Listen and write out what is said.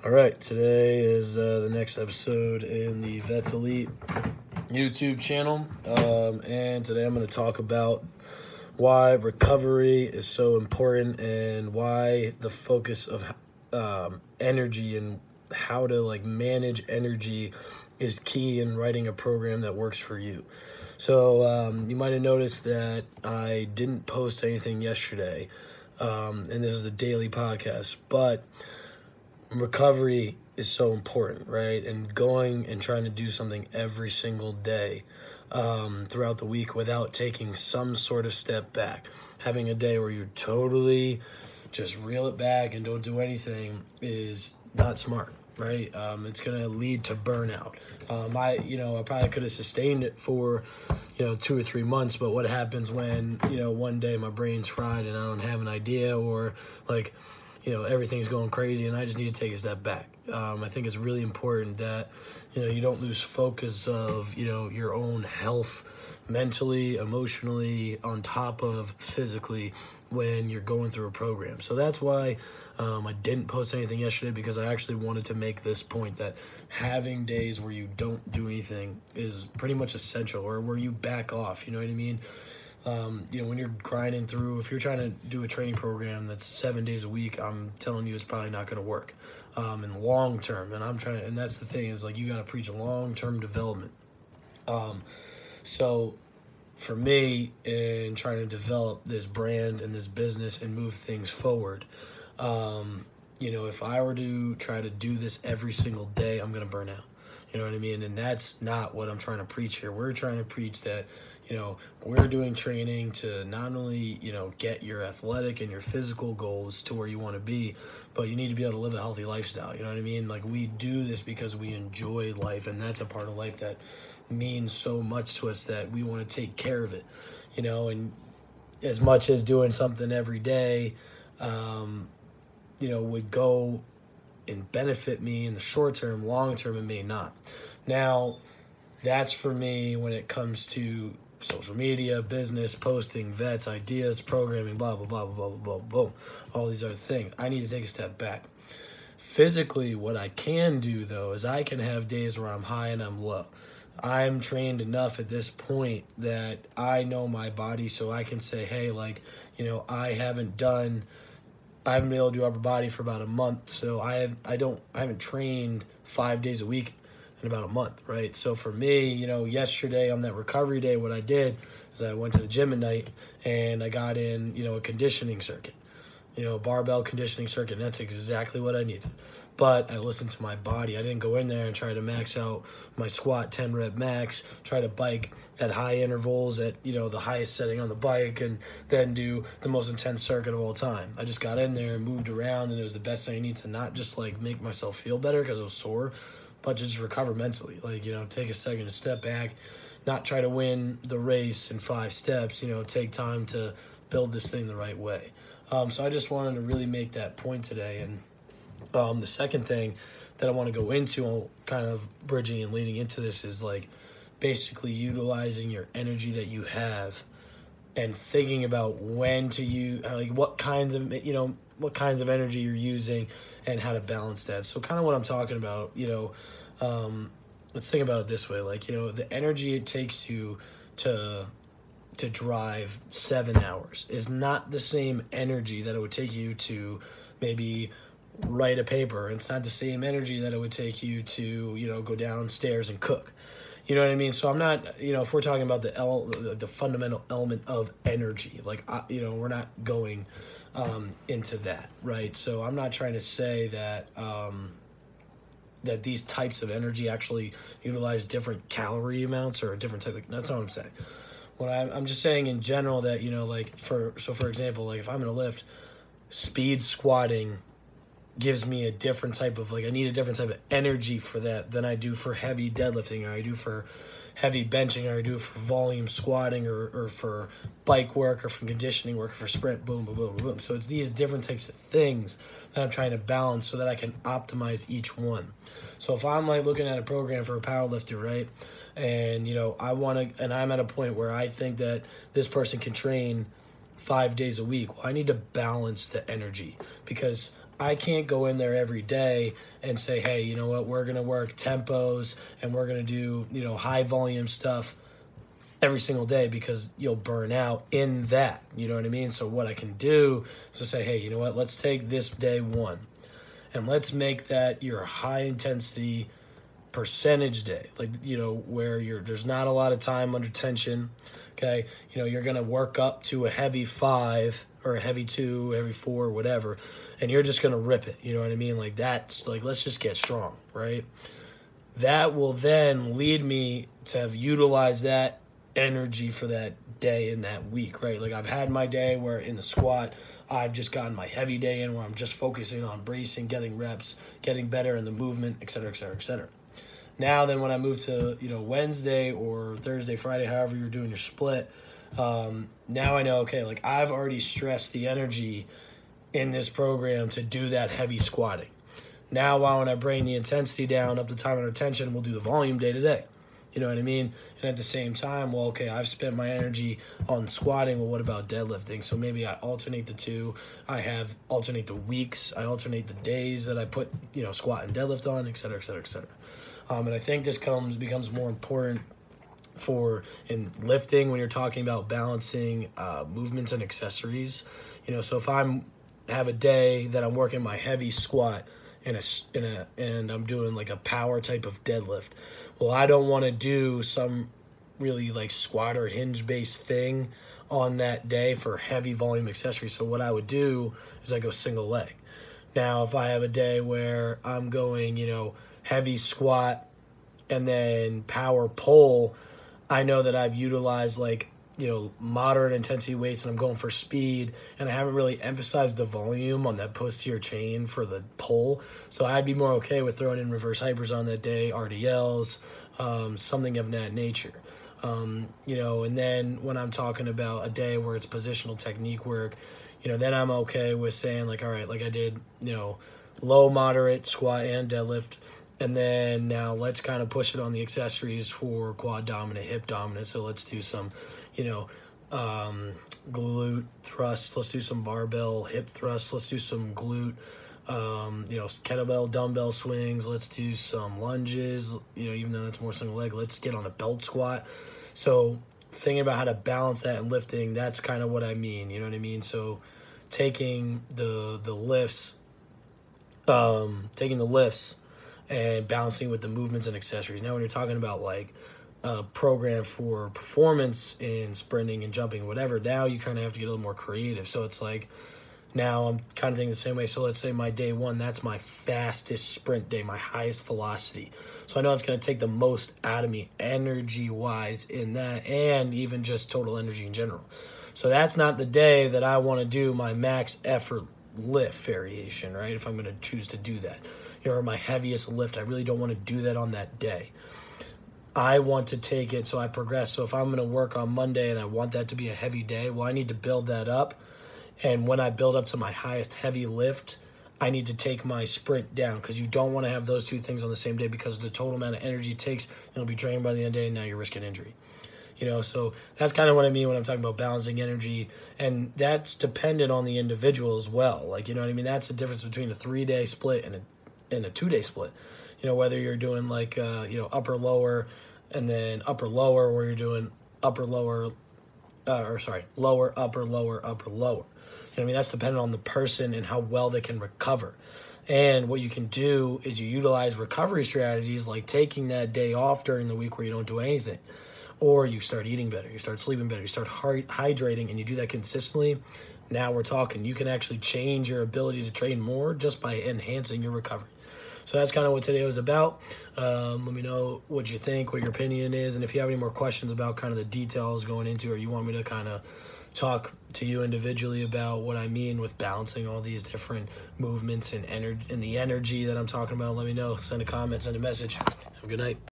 All right, today is the next episode in the Vetselite YouTube channel, and today I'm going to talk about why recovery is so important and why the focus of energy and how to manage energy is key in writing a program that works for you. So you might have noticed that I didn't post anything yesterday, and this is a daily podcast, but recovery is so important, right? And going and trying to do something every single day throughout the week without taking some sort of step back. Having a day where you totally just reel it back and don't do anything is not smart, right? It's going to lead to burnout. I probably could have sustained it for, 2 or 3 months, but what happens when, one day my brain's fried and I don't have an idea or everything's going crazy and I just need to take a step back. I think it's really important that, you don't lose focus of, your own health mentally, emotionally, on top of physically when you're going through a program. So that's why I didn't post anything yesterday, because I actually wanted to make this point that having days where you don't do anything is pretty much essential, or where you back off, you know what I mean? When you're grinding through, if you're trying to do a training program that's 7 days a week, I'm telling you it's probably not going to work in the long term. And that's the thing is you got to preach long-term development. So for me, in trying to develop this brand and this business and move things forward, if I were to try to do this every single day, I'm going to burn out. You know what I mean? And that's not what I'm trying to preach here. We're trying to preach that, we're doing training to not only, get your athletic and your physical goals to where you want to be, but you need to be able to live a healthy lifestyle. You know what I mean? We do this because we enjoy life, and that's a part of life that means so much to us that we want to take care of it, and as much as doing something every day, would go and benefit me in the short term. Long term, it may not. Now, that's for me when it comes to social media, business, posting, vets, ideas, programming, blah, blah, blah, blah, blah, blah, blah, all these other things. I need to take a step back. Physically, what I can do, though, is I can have days where I'm high and I'm low. I'm trained enough at this point that I know my body, so I can say, hey, I haven't been able to do upper body for about a month, so I haven't trained 5 days a week in about a month, right? So for me, yesterday on that recovery day, what I did is I went to the gym at night and I got in, a conditioning circuit, barbell conditioning circuit, and that's exactly what I needed. But I listened to my body. I didn't go in there and try to max out my squat 10 rep max, try to bike at high intervals at, the highest setting on the bike, and then do the most intense circuit of all time. I just got in there and moved around, and it was the best thing I need to not just make myself feel better because I was sore, but to just recover mentally. Take a second to step back, not try to win the race in 5 steps, take time to build this thing the right way. So I just wanted to really make that point today. And the second thing that I want to go into, kind of bridging and leading into this, is basically utilizing your energy that you have and thinking about when to use, what kinds of energy you're using and how to balance that. So kind of what I'm talking about, let's think about it this way. The energy it takes you to drive 7 hours is not the same energy that it would take you to maybe write a paper. It's not the same energy that it would take you to, go downstairs and cook. You know what I mean? So I'm not, if we're talking about the fundamental element of energy, we're not going into that, right? So I'm not trying to say that that these types of energy actually utilize different calorie amounts or a different type of, that's not what I'm saying. I'm just saying in general that, for example, if I'm going to lift, speed squatting gives me a different type of, I need a different type of energy for that than I do for heavy deadlifting, or I do for heavy benching, or I do for volume squatting, or for bike work, or for conditioning work, or for sprint, boom, boom, boom, boom. So it's these different types of things that I'm trying to balance so that I can optimize each one. So if I'm looking at a program for a powerlifter, right, and and I'm at a point where I think that this person can train 5 days a week, well, I need to balance the energy, because I can't go in there every day and say, hey, you know what, we're going to work tempos and we're going to do, high volume stuff every single day, because you'll burn out in that. You know what I mean? So what I can do is to say, hey, you know what, let's take this day one and let's make that your high intensity percentage day, like, where there's not a lot of time under tension. Okay, you're gonna work up to a heavy 5 or a heavy 2, heavy 4, whatever, and you're just gonna rip it. You know what I mean? Like, that's like, let's just get strong, right? That will then lead me to have utilized that energy for that day in that week, right? Like, I've had my day where in the squat, I've just gotten my heavy day in where I'm just focusing on bracing, getting reps, getting better in the movement, et cetera, et cetera, et cetera. Now then, when I move to, Wednesday or Thursday, Friday, however you're doing your split, now I know, okay, like, I've already stressed the energy in this program to do that heavy squatting. Now, when I bring the intensity down up to time under tension, we'll do the volume day to day. You know what I mean? And at the same time, well, okay, I've spent my energy on squatting. Well, what about deadlifting? So maybe I alternate the two. I alternate the weeks. I alternate the days that I put, squat and deadlift on, et cetera, et cetera, et cetera. And I think this becomes more important in lifting when you're talking about balancing movements and accessories. So if have a day that I'm working my heavy squat and I'm doing like a power type of deadlift, well, I don't want to do some really like squat or hinge based thing on that day for heavy volume accessories. So what I would do is I go single leg. Now, if I have a day where I'm going, heavy squat and then power pull, I know that I've utilized like, moderate intensity weights and I'm going for speed, and I haven't really emphasized the volume on that posterior chain for the pull. So I'd be more okay with throwing in reverse hypers on that day, RDLs, something of that nature. And then when I'm talking about a day where it's positional technique work, then I'm okay with saying like, all right, like I did, low, moderate, squat, and deadlift. And then now let's kind of push it on the accessories for quad dominant, hip dominant. So let's do some, glute thrusts. Let's do some barbell hip thrusts. Let's do some glute, kettlebell, dumbbell swings. Let's do some lunges, even though that's more single leg. Let's get on a belt squat. So thinking about how to balance that in lifting, that's kind of what I mean. You know what I mean? So taking the lifts, and balancing with the movements and accessories. Now, when you're talking about like a program for performance in sprinting and jumping, whatever, now you kind of have to get a little more creative. So it's like, now I'm kind of thinking the same way. So let's say my day one, that's my fastest sprint day, my highest velocity. So I know it's going to take the most out of me energy-wise in that, and even just total energy in general. So that's not the day that I want to do my max effort lift variation, right? If I'm going to choose to do that, or my heaviest lift, I really don't want to do that on that day. I want to take it so I progress. So if I'm going to work on Monday and I want that to be a heavy day, well, I need to build that up. And when I build up to my highest heavy lift, I need to take my sprint down, because you don't want to have those two things on the same day, because the total amount of energy it takes, you'll be drained by the end of the day, and now you're risking injury. So that's kind of what I mean when I'm talking about balancing energy, and that's dependent on the individual as well. Like, you know what I mean? That's the difference between a 3-day split and a 2-day split. Whether you're doing like, upper, lower, and then upper, lower, or you're doing upper, lower, lower, upper, lower, upper, lower. That's dependent on the person and how well they can recover. And what you can do is you utilize recovery strategies like taking that day off during the week where you don't do anything. Or you start eating better, you start sleeping better, you start hydrating, and you do that consistently. Now we're talking, you can actually change your ability to train more just by enhancing your recovery. So that's kind of what today was about. Let me know what you think, what your opinion is, and if you have any more questions about kind of the details going into, or you want me to kind of talk to you individually about what I mean with balancing all these different movements and the energy that I'm talking about, let me know. Send a comment, send a message. Have a good night.